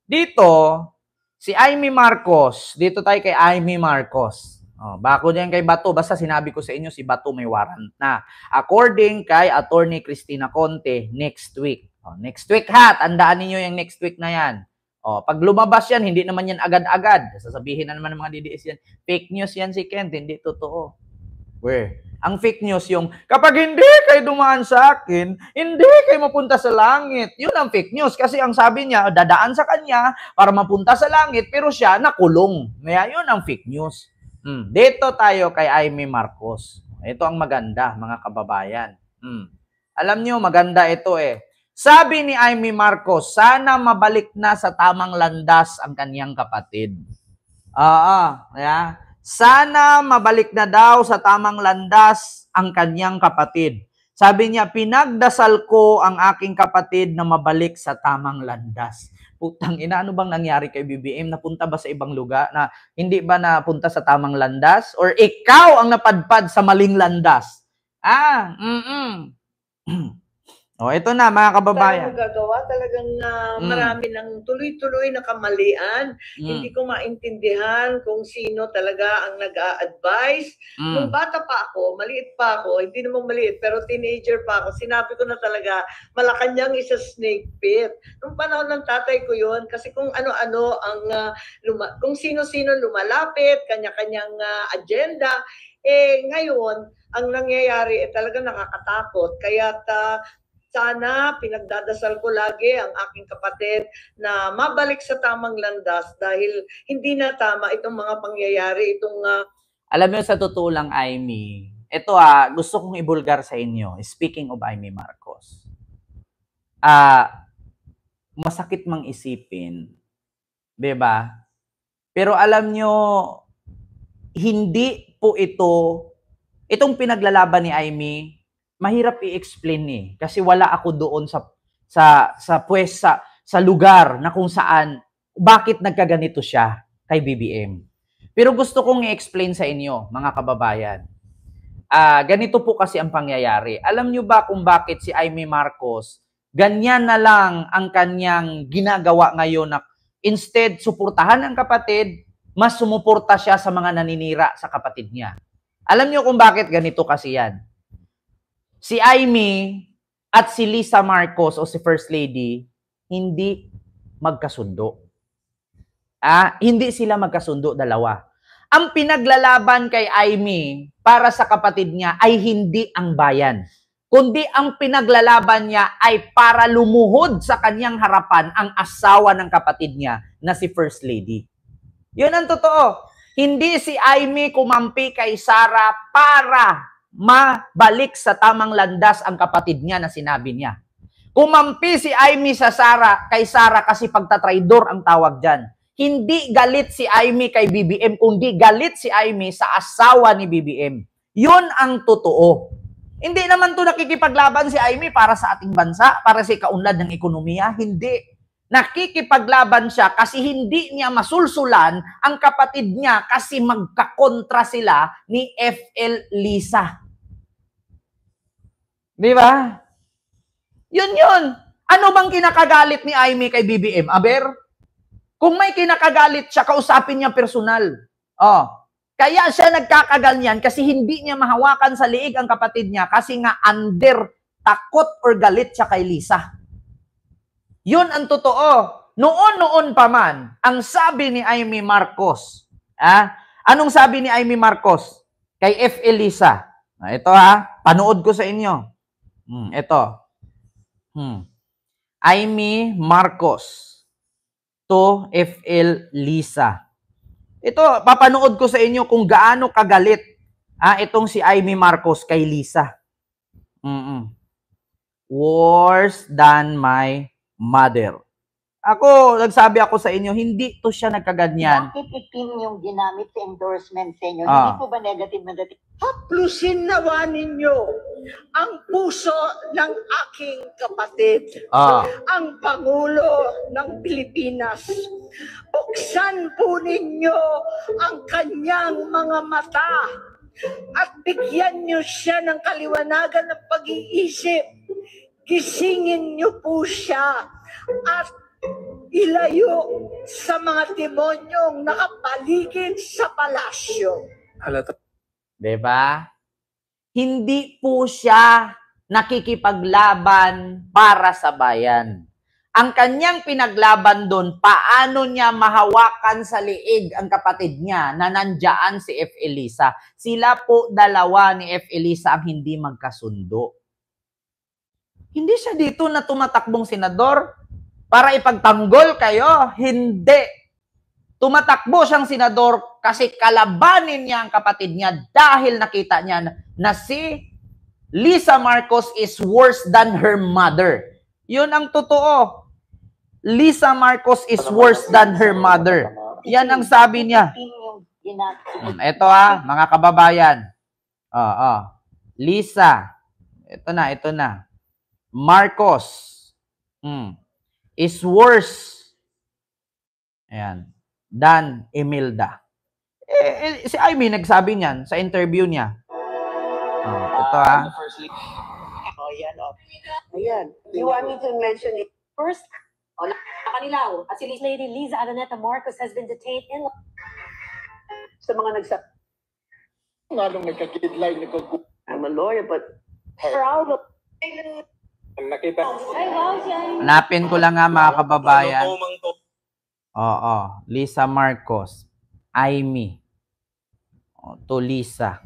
Dito, si Amy Marcos. Dito tayo kay Amy Marcos. Bako diyan kay Bato, basta sinabi ko sa inyo si Bato may warrant na. According kay Attorney Cristina Conte, next week. Next week ha, tandaan niyo yung next week na yan. Pag lumabas yan, hindi naman yan agad-agad. Sasabihin na naman ng mga DDS yan, fake news yan si Kent, hindi totoo. Ang fake news yung, kapag hindi kayo dumaan sa akin, hindi kayo mapunta sa langit. Yun ang fake news. Kasi ang sabi niya, dadaan sa kanya para mapunta sa langit, pero siya nakulong. Yun ang fake news. Dito tayo kay Amy Marcos. Ito ang maganda, mga kababayan. Alam nyo, maganda ito eh. Sabi ni Amy Marcos, sana mabalik na sa tamang landas ang kanyang kapatid. Sana mabalik na daw sa tamang landas ang kanyang kapatid. Sabi niya, pinagdasal ko ang aking kapatid na mabalik sa tamang landas. Putang ina, ano bang nangyari kay BBM? Napunta ba sa ibang lugar? Na hindi ba napunta sa tamang landas? Or ikaw ang napadpad sa maling landas? Ito na mga kababayan. Gagawa talagang marami ng tuloy-tuloy na kamalian. Hindi ko maintindihan kung sino talaga ang nag-a-advise. Nung bata pa ako, maliit pa ako, hindi naman maliit, pero teenager pa ako, sinabi ko na talaga, Malacanang is a snake pit. Nung panahon ng tatay ko yun, kasi kung ano-ano ang, kung sino-sino lumalapit, kanya-kanyang agenda, ngayon, ang nangyayari talaga nakakatakot. Kaya sana pinagdadasal ko lagi ang aking kapatid na mabalik sa tamang landas dahil hindi na tama itong mga pangyayari, Alam mo, sa totoo lang, Amy, ito gusto kong ibulgar sa inyo. Speaking of Amy Marcos, masakit mang isipin, 'di ba? Pero alam nyo, hindi po itong pinaglalaban ni Amy, mahirap i-explain kasi wala ako doon sa lugar na kung saan bakit nagkaganito siya kay BBM. Pero gusto kong i-explain sa inyo, mga kababayan. Ganito po kasi ang pangyayari. Alam nyo ba kung bakit si Amy Marcos ganyan na lang ang kanyang ginagawa ngayon na instead suportahan ang kapatid, mas sumuporta siya sa mga naninira sa kapatid niya. Alam nyo kung bakit ganito kasi yan? Si Amy at si Lisa Marcos o si First Lady, hindi magkasundo. Hindi sila magkasundo, dalawa. Ang pinaglalaban kay Amy para sa kapatid niya ay hindi ang bayan, kundi ang pinaglalaban niya ay para lumuhod sa kanyang harapan ang asawa ng kapatid niya na si First Lady. Yun ang totoo. Hindi si Amy kumampi kay Sara para mabalik sa tamang landas ang kapatid niya na sinabi niya. Kumampi si Amy kay Sara kasi pagtatraidor ang tawag dyan. Hindi galit si Amy kay BBM, kundi galit si Amy sa asawa ni BBM. Yun ang totoo. Hindi naman to nakikipaglaban si Amy para sa ating bansa, para sa kaunlad ng ekonomiya. Hindi. Nakikipaglaban siya kasi hindi niya masulsulan ang kapatid niya kasi magkakontra sila ni FL Lisa. Di ba? Yun. Ano bang kinakagalit ni Amy kay BBM? Aber? Kung may kinakagalit siya, kausapin niya personal. Kaya siya nagkakaganyan kasi hindi niya mahawakan sa liig ang kapatid niya kasi nga under takot or galit siya kay Lisa. Yun ang totoo. Noon pa man, ang sabi ni Amy Marcos, anong sabi ni Amy Marcos kay FL Lisa? Ito panood ko sa inyo. Ito. Amy Marcos to FL Lisa. Ito, papanood ko sa inyo kung gaano kagalit itong si Amy Marcos kay Lisa. Worse than my mother. Nagsabi ako sa inyo, hindi to siya nagkaganyan. Bakit itim yung ginamit sa endorsement sa inyo? Hindi po ba negative? Haplusin nawa ninyo ang puso ng aking kapatid, ang Pangulo ng Pilipinas. Buksan po ninyo ang kanyang mga mata at bigyan niyo siya ng kaliwanagan ng pag-iisip. Gisingin niyo po siya at ilayo sa mga demonyong nakapaligid sa palasyo. Halata. Diba? Hindi po siya nakikipaglaban para sa bayan. Ang kanyang pinaglaban doon, paano niya mahawakan sa liig ang kapatid niya na nandiyan si F. Elisa. Sila po dalawa ni F. Elisa ang hindi magkasundo. Hindi siya dito na tumatakbong senador para ipagtanggol kayo. Hindi. Tumatakbo siyang senador kasi kalabanin niya ang kapatid niya dahil nakita niya na si Lisa Marcos is worse than her mother. Yun ang totoo. Lisa Marcos is worse than her mother. Yan ang sabi niya. Ito mga kababayan. Lisa. Ito na. Marcos is worse. Ayan. Than Imelda. Si Amy nagsabi niyan sa interview niya. Ito Yan. Ayan. You want me to mention it? First, nakakanilaw. At si Lady Liza Araneta Marcos has been detained in Sa mga nagsabi. Nalong nagkakidlay, I'm a lawyer, but proud of nakita. Ay, wow, siya. Hanapin ko lang mga kababayan. Lisa Marcos. Amy. To Lisa.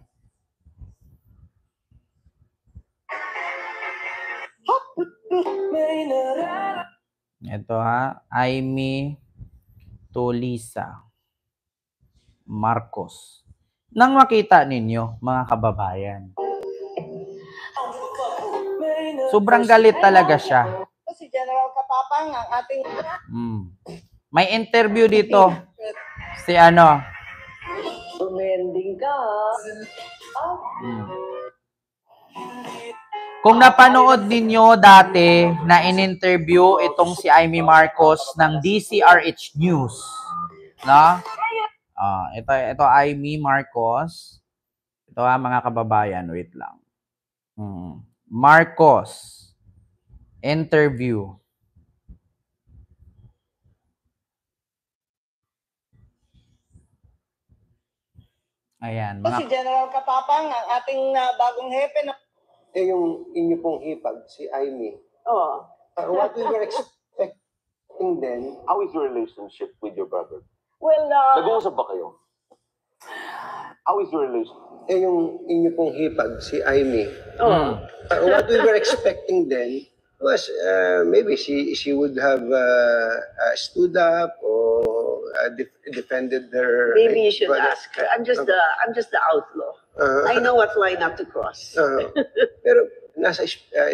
Ito Amy to Lisa Marcos. Nang makita ninyo, mga kababayan. Sobrang galit talaga siya. Si General Katapang ang ating May interview dito. Si Tumending ka. Kung napanood ninyo dati na in-interview itong si Amy Marcos ng DCRH News, no? Ito Amy Marcos. Ito mga kababayan, wait lang. Marcos interview. Ayan, Si General Katapang ang ating bagong hepe na Yung inyo pong hipag, si Amy. What we were expecting then, How is your relationship with your brother? well, Nag-uusap ba kayo? How is your relationship? yung inyo pong hipag, si Amy. What we were expecting then was maybe she would have stood up or defended her. maybe you should brother. ask her. I'm just the outlaw. I know what line not to cross. Pero nasa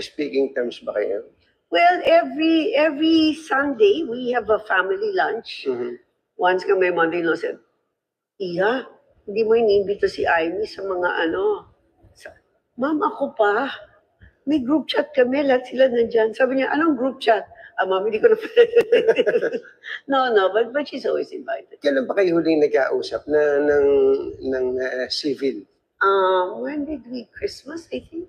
speaking terms ba kayo? Well, every Sunday we have a family lunch. Once kami Monday no said, Iya, hindi mo iniimbita si Amy sa mga Ma'am, ako pa. May group chat kami, lahat sila nandyan. Sabi niya, anong group chat? Ma'am, hindi ko na No, but she's always invited. Kailan pa kayo huling nagkausap ng civil? When did we? Christmas, I think.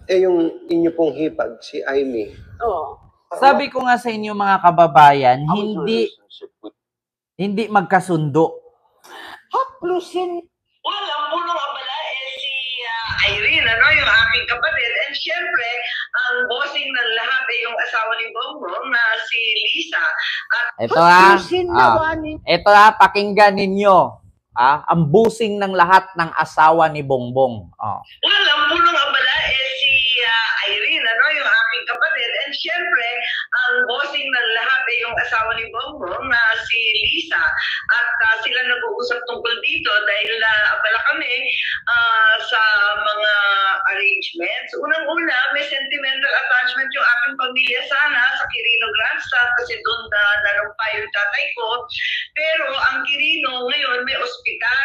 Yung inyo pong hipag, si Amy. sabi ko nga sa inyo mga kababayan, How is your relationship with hindi magkasundo. Haplusin. Well, ang punong abala si Irene, yung aking kapatid. And syempre, ang bossing ng lahat ay yung asawa ni Bongbong na si Lisa. Ito pakinggan ninyo. Ang busing ng lahat ng asawa ni Bongbong. Well, ang punong abala si Irene, yung aking kapatid. And syempre, ang bossing ng lahat ay yung asawa ni Bongbong na si Lisa. At sila nag-uusap tungkol dito dahil abala kami sa mga arrangements. Unang-una, may sentimental attachment yung aking pamilya sana sa Quirino Grandstand kasi doon narumpa yung tatay ko. Pero ang Quirino ngayon may ospital,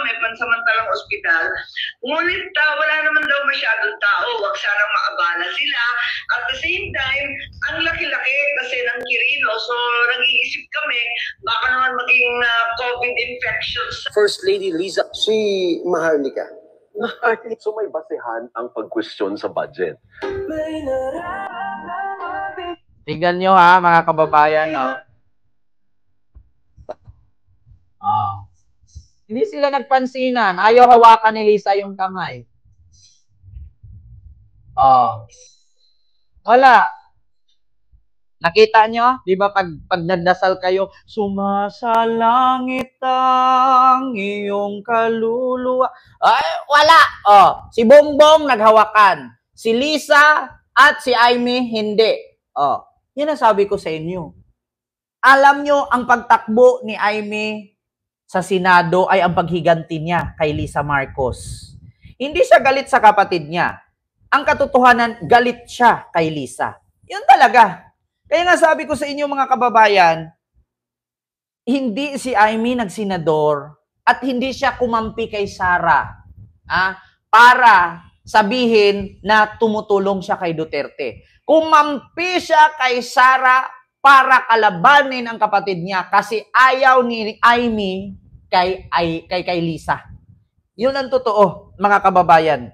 may pansamantalang ospital. Ngunit wala naman daw masyadong tao, wag sana maabala sila. At the same time, ang laki-laki kasi ng Quirino, so nag-iisip kami, baka naman maging COVID infections. First Lady Liza? Si Maharlika. So may basehan ang pag-question sa budget. Tingnan nyo mga kababayan. Hindi sila nagpansinan. Ayaw hawakan ni Lisa yung kamay. Oh. Wala. Nakita nyo? Di ba pag nagdasal kayo, sumasalangit ang iyong kaluluwa. Ay, wala. Oh, si Bongbong naghawakan. Si Lisa at si Amy, hindi. Oh, yan ang sabi ko sa inyo. Alam nyo, ang pagtakbo ni Amy sa Senado ay ang paghiganti niya kay Lisa Marcos. Hindi siya galit sa kapatid niya. Ang katotohanan, galit siya kay Lisa. Yun talaga. Kaya nga sabi ko sa inyo mga kababayan, hindi si Amy nagsenador at hindi siya kumampi kay Sara para sabihin na tumutulong siya kay Duterte. Kumampi siya kay Sara para kalabanin ang kapatid niya kasi ayaw ni Amy kay Lisa. Yun ang totoo, mga kababayan.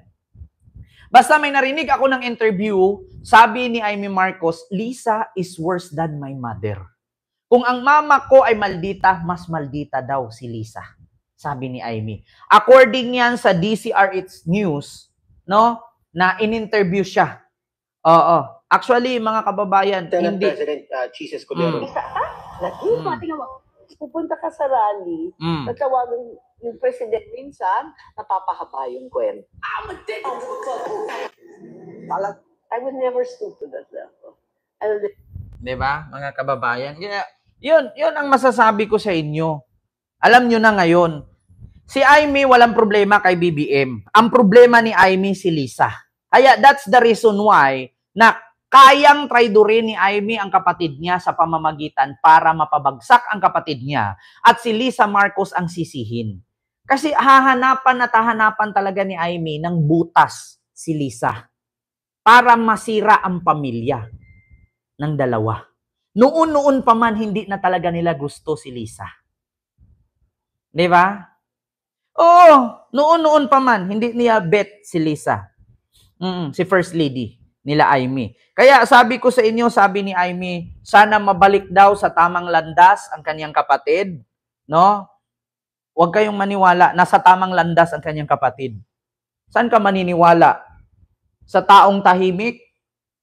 Basta may narinig ako ng interview, sabi ni Amy Marcos, Lisa is worse than my mother. Kung ang mama ko ay maldita, mas maldita daw si Lisa. Sabi ni Amy. According yan sa DCRH News, no, na in-interview siya. Oo. Actually, mga kababayan, Senate hindi. President Jesus Cordero. Pupunta ka sa rally, natawagan yung president minsan, napapahaba yung kwento. I would never stoop to that level. Diba, mga kababayan? Yun ang masasabi ko sa inyo. Alam nyo na ngayon, si Amy walang problema kay BBM. Ang problema ni Amy si Lisa. Kaya that's the reason why na kayang traidorin ni Amy ang kapatid niya sa pamamagitan para mapabagsak ang kapatid niya at si Lisa Marcos ang sisihin. Kasi hahanapan talaga ni Amy ng butas si Lisa para masira ang pamilya ng dalawa. Noon pa man, hindi na talaga nila gusto si Lisa. Di ba? Oo, noon pa man, hindi niya bet si Lisa. Si First Lady nila Amy. Kaya sabi ko sa inyo, sabi ni Amy, sana mabalik daw sa tamang landas ang kanyang kapatid. No? Huwag kayong maniwala, nasa tamang landas ang kanyang kapatid. Saan ka maniniwala? Sa taong tahimik,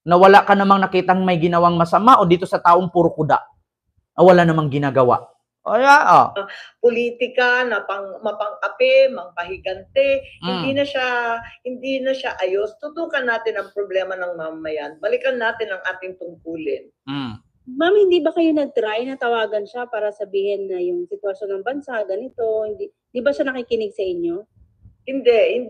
na wala ka namang nakitang may ginawang masama, o dito sa taong puro kuda, na wala namang ginagawa? Politika na mapang-api, mangpahigante, hindi na siya ayos. Tutukan natin ang problema ng mamamayan. Balikan natin ang ating tungkulin. Ma'am, hindi ba kayo nag-try na tawagan siya para sabihin na yung sitwasyon ng bansa, ganito, hindi ba siya nakikinig sa inyo? Hindi.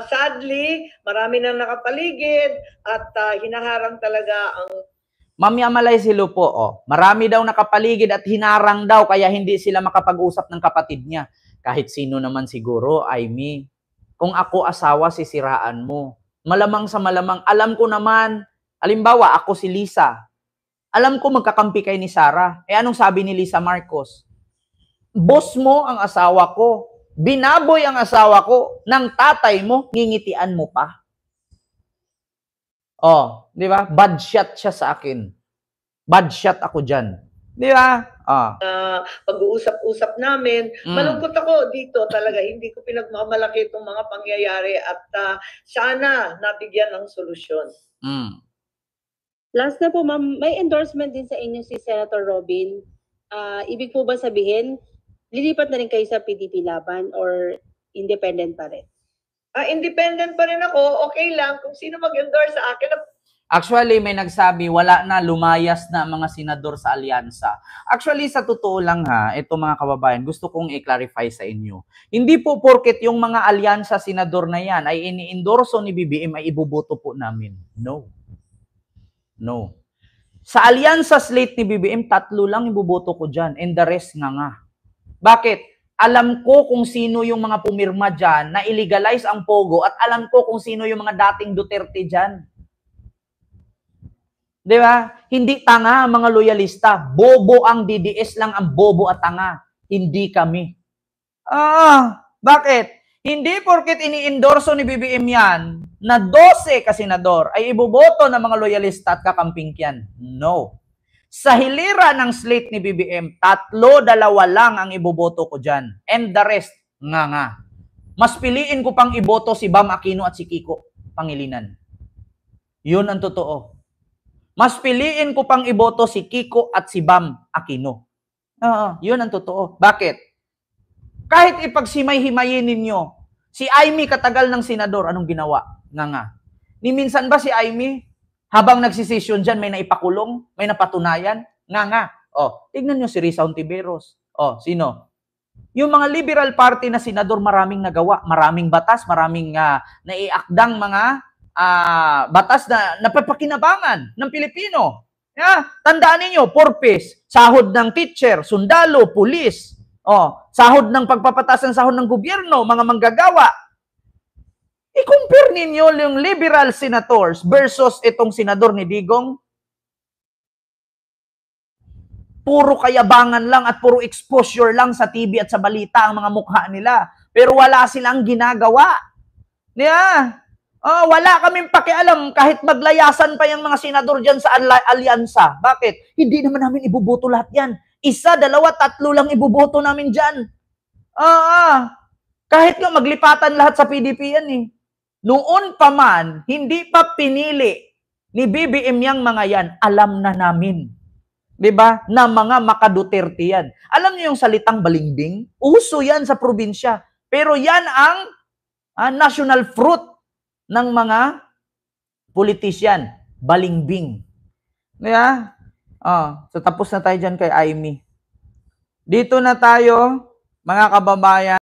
Sadly, marami nang nakapaligid at hinaharang talaga ang Mamyamalay si Lupo, marami daw nakapaligid at hinarang daw kaya hindi sila makapag-usap ng kapatid niya. Kahit sino naman siguro, Amy. Kung ako asawa, sisiraan mo. Malamang sa malamang, alam ko naman, halimbawa, ako si Lisa. Alam ko magkakampi kay ni Sara. Anong sabi ni Lisa Marcos? Boss mo ang asawa ko. Binaboy ang asawa ko. Ng tatay mo, ngingitian mo pa. Di ba? Bad shot siya sa akin. Bad shot ako dyan. Di ba? Pag-uusap-usap namin. Malungkot ako dito talaga. Hindi ko pinagmamalaki itong mga pangyayari at sana nabigyan ng solusyon. Last na po, ma'am, may endorsement din sa inyo si Senator Robin. Ibig po ba sabihin, lilipat na rin kayo sa PDP Laban or independent pa rin? Independent pa rin ako, okay lang kung sino mag-endorse sa akin. Actually, may nagsabi, wala na, lumayas na mga senador sa alyansa. Actually, sa totoo lang ito mga kababayan, gusto kong i-clarify sa inyo. Hindi po porket yung mga alyansa senador na yan ay ini-endorso ni BBM ay ibuboto po namin. No. Sa alyansa slate ni BBM, 3 lang ibuboto ko dyan and the rest nga. Bakit? Alam ko kung sino yung mga pumirma dyan na illegalize ang Pogo at alam ko kung sino yung mga dating Duterte dyan. Di ba? Hindi tanga mga loyalista. Bobo ang DDS lang ang bobo at tanga. Hindi kami. Bakit? Hindi porket ini-endorso ni BBM yan na 12 kasenador ay iboboto ng mga loyalista at kakamping yan. No. Sa hilira ng slate ni BBM, 3-2 lang ang iboboto ko dyan. And the rest, nga. Mas piliin ko pang iboto si Bam Aquino at si Kiko Pangilinan. Yun ang totoo. Mas piliin ko pang iboto si Kiko at si Bam Aquino. Yun ang totoo. Bakit? Kahit ipagsimay-himayin ninyo, si Amy katagal ng senador, anong ginawa? Nga. Ni minsan ba si Amy, habang nagsisesyon dyan, may naipakulong, may napatunayan? Nga. Tignan nyo si Risa Ontiveros. Sino? Yung mga Liberal Party na senador, maraming nagawa, maraming batas, maraming naiakdang mga batas na napapakinabangan ng Pilipino. Tandaan ninyo, purpose, sahod ng teacher, sundalo, pulis, sahod ng pagpapatas ng sahod ng gobyerno, mga manggagawa. I-compare ninyo yung liberal senators versus itong senador ni Digong. Puro kayabangan lang at puro exposure lang sa TV at sa balita ang mga mukha nila. Pero wala silang ginagawa. Wala kaming pakialam kahit maglayasan pa yung mga senador dyan sa alyansa. Bakit? Hindi naman namin ibuboto lahat yan. 1, 2, 3 lang ibuboto namin dyan. Kahit nga maglipatan lahat sa PDP yan eh. Noon pa man, hindi pa pinili ni BBM yang mga yan, alam na namin. Diba? Na mga makaduterte yan. Alam niyo yung salitang balimbing? Uso yan sa probinsya. Pero yan ang national fruit ng mga politician. Balimbing. Diba? So tapos na tayo dyan kay Amy. Dito na tayo, mga kababayan.